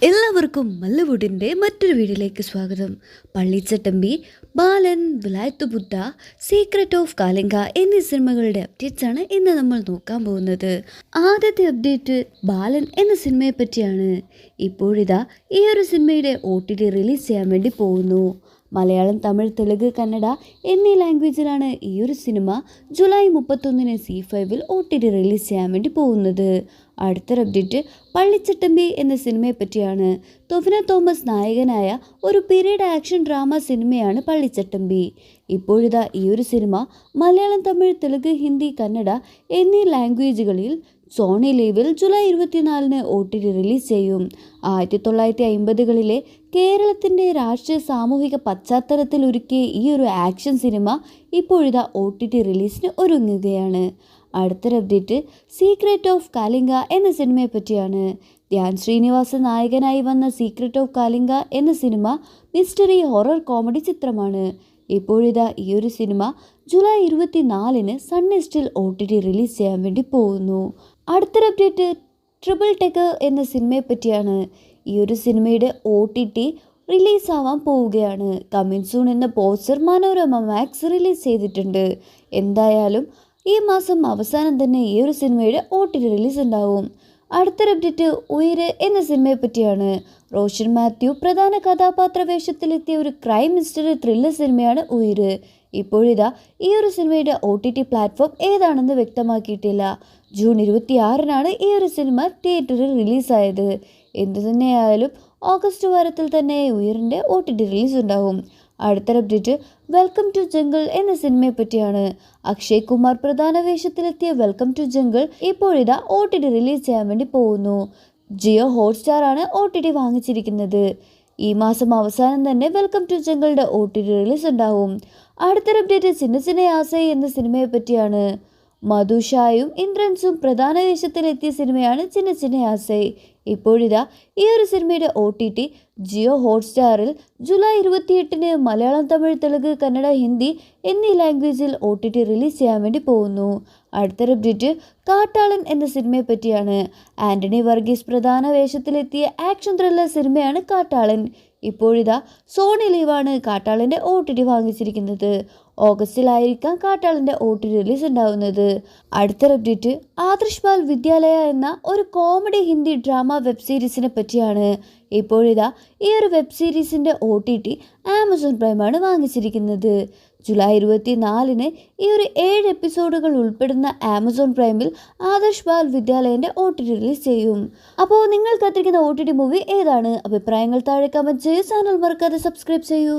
എല്ലാവർക്കും മല്ലുവുഡിൻ്റെ മറ്റൊരു വീഡിയോയിലേക്ക് സ്വാഗതം. പള്ളിച്ചട്ടമ്പി, ബാലൻ, വിലായത്ത് ബുദ്ധ, സീക്രട്ട് ഓഫ് കാലിംഗ എന്നീ സിനിമകളുടെ അപ്ഡേറ്റ്സ് ആണ് ഇന്ന് നമ്മൾ നോക്കാൻ പോകുന്നത്. ആദ്യത്തെ അപ്ഡേറ്റ് ബാലൻ എന്ന സിനിമയെ പറ്റിയാണ്. ഇപ്പോഴിതാ ഈ ഒരു സിനിമയുടെ OTT റിലീസ് ചെയ്യാൻ വേണ്ടി പോകുന്നു. മലയാളം, തമിഴ്, തെലുങ്ക്, കന്നഡ എന്നീ ലാംഗ്വേജിലാണ് ഈ ഒരു സിനിമ ജൂലൈ 31 C5 OTT റിലീസ് ചെയ്യാൻ വേണ്ടി പോകുന്നത്. അടുത്തൊരു അപ്ഡേറ്റ് പള്ളിച്ചട്ടമ്പി എന്ന സിനിമയെ പറ്റിയാണ്. ടൊവിനോ തോമസ് നായകനായ ഒരു പീരീഡ് ആക്ഷൻ ഡ്രാമ സിനിമയാണ് പള്ളിച്ചട്ടമ്പി. ഇപ്പോഴിതാ ഈ ഒരു സിനിമ മലയാളം, തമിഴ്, തെലുങ്ക്, ഹിന്ദി, കന്നഡ എന്നീ ലാംഗ്വേജുകളിൽ സോണി ലീവിൽ ജൂലൈ 24 OTT റിലീസ് ചെയ്യും. 1950കളിലെ കേരളത്തിൻ്റെ രാഷ്ട്രീയ സാമൂഹിക പശ്ചാത്തലത്തിൽ ഒരുക്കിയ ഈ ഒരു ആക്ഷൻ സിനിമ ഇപ്പോഴിതാ OTT റിലീസിന് ഒരുങ്ങുകയാണ്. അടുത്തൊരു അപ്ഡേറ്റ് സീക്രട്ട് ഓഫ് കാലിംഗ എന്ന സിനിമയെ പറ്റിയാണ്. ധ്യാൻ ശ്രീനിവാസൻ നായകനായി വന്ന സീക്രട്ട് ഓഫ് കാലിംഗ എന്ന സിനിമ മിസ്റ്ററി ഹൊറർ കോമഡി ചിത്രമാണ്. ഇപ്പോഴിതാ ഈ ഒരു സിനിമ ജൂലൈ 24 സൺ നെക്സ്റ്റിൽ OTT റിലീസ് ചെയ്യാൻ വേണ്ടി പോകുന്നു. അടുത്തൊരു അപ്ഡേറ്റ് ട്രിപ്പിൾ ടെക്ക് എന്ന സിനിമയെ പറ്റിയാണ്. ഈ ഒരു സിനിമയുടെ OTT റിലീസാവാൻ പോവുകയാണ്. കമ്മിങ് സൂൺ എന്ന പോസ്റ്റർ മനോരമ മാക്സ് റിലീസ് ചെയ്തിട്ടുണ്ട്. എന്തായാലും ഈ മാസം അവസാനം തന്നെ ഈ ഒരു സിനിമയുടെ OTT റിലീസ് ഉണ്ടാവും. അടുത്തൊരു അപ്ഡേറ്റ് ഉയിര് എന്ന സിനിമയെ പറ്റിയാണ്. റോഷൻ മാത്യു പ്രധാന കഥാപാത്ര വേഷത്തിലെത്തിയ ഒരു ക്രൈം മിസ്റ്ററി ത്രില്ലർ സിനിമയാണ് ഉയിര്. ഇപ്പോഴിതാ ഈ ഒരു സിനിമയുടെ OTT പ്ലാറ്റ്ഫോം ഏതാണെന്ന് വ്യക്തമാക്കിയിട്ടില്ല. ജൂൺ 26 ഈ ഒരു സിനിമ തിയേറ്ററിൽ റിലീസായത്. എന്തു തന്നെയായാലും ഓഗസ്റ്റ് വാരത്തിൽ തന്നെ ഉയറിൻ്റെ OTT റിലീസ് ഉണ്ടാവും. അടുത്തൊരു അപ്ഡേറ്റ് വെൽക്കം ടു ജംഗിൾ എന്ന സിനിമയെ പറ്റിയാണ്. അക്ഷയ് കുമാർ പ്രധാന വേഷത്തിലെത്തിയ വെൽക്കം ടു ജംഗിൾ ഇപ്പോഴിതാ OTT റിലീസ് ചെയ്യാൻ വേണ്ടി പോകുന്നു. ജിയോ ഹോട്ട്സ്റ്റാർ ആണ് OTT വാങ്ങിച്ചിരിക്കുന്നത്. ഈ മാസം അവസാനം തന്നെ വെൽക്കം ടു ജംഗിളുടെ OTT റിലീസ് ഉണ്ടാവും. അടുത്തൊരു അപ്ഡേറ്റ് ചിന്ന ചിന്ന ആസൈ എന്ന സിനിമയെ പറ്റിയാണ്. മധുഷായും ഇന്ദ്രൻസും പ്രധാന വേഷത്തിലെത്തിയ സിനിമയാണ് ചിന്ന ചിന്ന ആസൈ. ഇപ്പോഴിതാ ഈ ഒരു സിനിമയുടെ OTT ജിയോ ഹോട്ട്സ്റ്റാറിൽ ജൂലൈ 28 മലയാളം, തമിഴ്, തെലുങ്ക്, കന്നഡ, ഹിന്ദി എന്നീ ലാംഗ്വേജിൽ OTT റിലീസ് ചെയ്യാൻ വേണ്ടി പോകുന്നു. അടുത്തൊരു അപ്ഡേറ്റ് കാട്ടാളൻ എന്ന സിനിമയെ പറ്റിയാണ്. ആൻ്റണി വർഗീസ് പ്രധാന വേഷത്തിലെത്തിയ ആക്ഷൻ ത്രില്ലർ സിനിമയാണ് കാട്ടാളൻ. ഇപ്പോഴിതാ സോണി ലീവാണ് കാട്ടാളൻ്റെ OTT വാങ്ങിച്ചിരിക്കുന്നത്. ഓഗസ്റ്റിലായിരിക്കാം കാട്ടാളൻ്റെ OTT റിലീസ് ഉണ്ടാവുന്നത്. അടുത്തൊരു അപ്ഡേറ്റ് ആദർശ് ബാൽ വിദ്യാലയ എന്ന ഒരു കോമഡി ഹിന്ദി ഡ്രാമ വെബ് സീരീസിനെ പറ്റിയാണ്. ഇപ്പോഴിതാ ഈ ഒരു വെബ് സീരീസിൻ്റെ OTT ആമസോൺ പ്രൈമാണ് വാങ്ങിച്ചിരിക്കുന്നത്. ജൂലൈ 24 ഈ ഒരു 7 എപ്പിസോഡുകൾ ഉൾപ്പെടുന്ന ആമസോൺ പ്രൈമിൽ ആദർശ് ബാൽ വിദ്യാലയൻ്റെ OTT റിലീസ് ചെയ്യും. അപ്പോൾ നിങ്ങൾ കാത്തിരിക്കുന്ന OTT മൂവി ഏതാണ്? അഭിപ്രായങ്ങൾ താഴെ കമൻറ്റ് ചെയ്യൂ. ചാനൽ മറക്കാതെ സബ്സ്ക്രൈബ് ചെയ്യൂ.